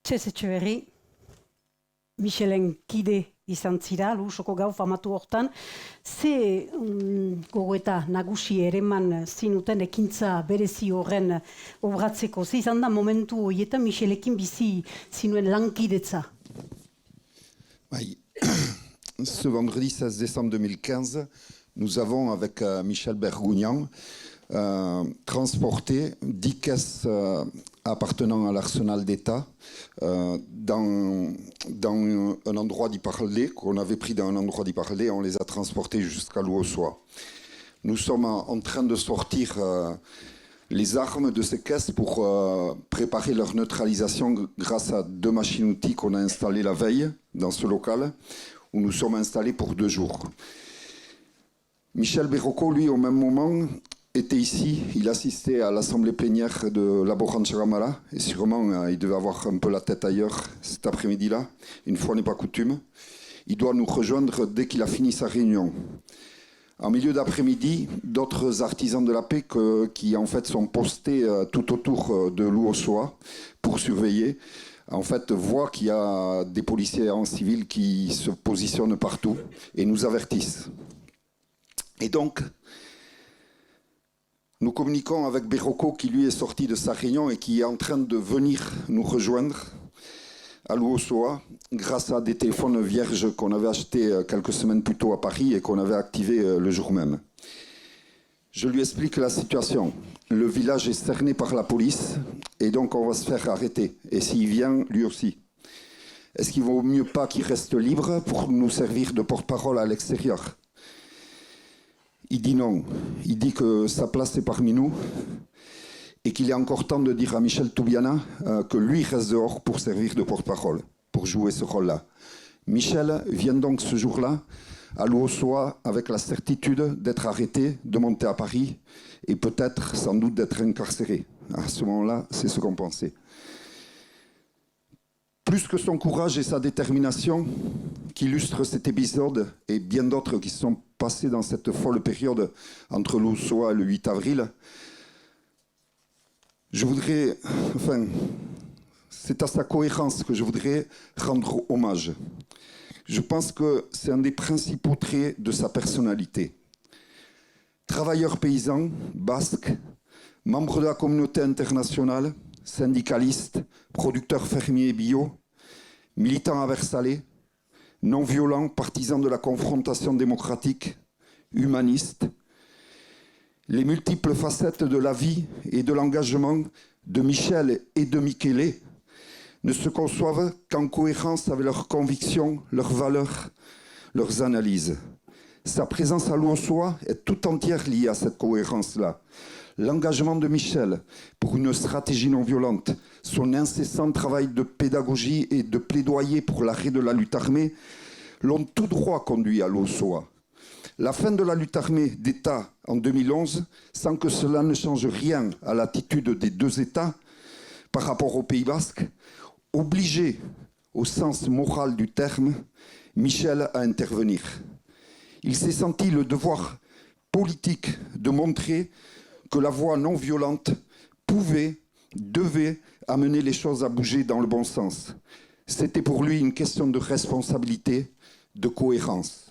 Txez Etxeberri, Michelen kide izan zira, Lusoko gau famatu hortan, ze gogoeta nagusi ereman zinuten ekintza berezi horren obratzeko? Ze izan da momentu horietan Michelekin bizi zinuen lankidetza? Ce vendredi 16 décembre 2015, nous avons, avec Michel Bergougnan, transporté 10 caisses appartenant à l'arsenal d'État dans un endroit d'y parler, qu'on avait pris dans un endroit d'y parler, on les a transportés jusqu'à Louossois. Nous sommes en train de sortir les armes de ces caisses pour préparer leur neutralisation grâce à 2 machines-outils qu'on a installées la veille dans ce local, où nous sommes installés pour 2 jours. Michel Berroco, lui, au même moment, était ici. Il assistait à l'assemblée plénière de Laboranjaramala, et sûrement il devait avoir un peu la tête ailleurs cet après-midi-là. Une fois n'est pas coutume. Il doit nous rejoindre dès qu'il a fini sa réunion. En milieu d'après-midi, d'autres artisans de la paix qui en fait sont postés tout autour de Louossois pour surveiller, en fait voient qu'il y a des policiers en civil qui se positionnent partout et nous avertissent. Et donc, nous communiquons avec Berroco qui lui est sorti de sa réunion et qui est en train de venir nous rejoindre à Louossois grâce à des téléphones vierges qu'on avait achetés quelques semaines plus tôt à Paris et qu'on avait activés le jour même. Je lui explique la situation. Le village est cerné par la police et donc on va se faire arrêter. Et s'il vient, lui aussi. Est-ce qu'il vaut mieux pas qu'il reste libre pour nous servir de porte-parole à l'extérieur? Il dit non. Il dit que sa place est parmi nous et qu'il est encore temps de dire à Michel Toubiana que lui reste dehors pour servir de porte-parole, pour jouer ce rôle-là. Michel vient donc ce jour-là à Louossois avec la certitude d'être arrêté, de monter à Paris et peut-être, sans doute, d'être incarcéré. À ce moment-là, c'est ce qu'on pensait. Plus que son courage et sa détermination qu'illustrent cet épisode et bien d'autres qui se sont passés dans cette folle période entre Louossois et le 8 avril, je voudrais, c'est à sa cohérence que je voudrais rendre hommage. Je pense que c'est un des principaux traits de sa personnalité. Travailleur paysan, basque, membre de la communauté internationale, syndicaliste, producteur fermier bio, militant à Versailles, non-violent, partisan de la confrontation démocratique, humaniste. Les multiples facettes de la vie et de l'engagement de Michel et de Michele ne se conçoivent qu'en cohérence avec leurs convictions, leurs valeurs, leurs analyses. Sa présence à Louossois est tout entière liée à cette cohérence-là. L'engagement de Michel pour une stratégie non violente, son incessant travail de pédagogie et de plaidoyer pour l'arrêt de la lutte armée l'ont tout droit conduit à Louossois. La fin de la lutte armée d'État en 2011, sans que cela ne change rien à l'attitude des 2 États par rapport au Pays basque, obligé au sens moral du terme, Michel à intervenir. Il s'est senti le devoir politique de montrer que la voie non violente pouvait, devait amener les choses à bouger dans le bon sens. C'était pour lui une question de responsabilité, de cohérence.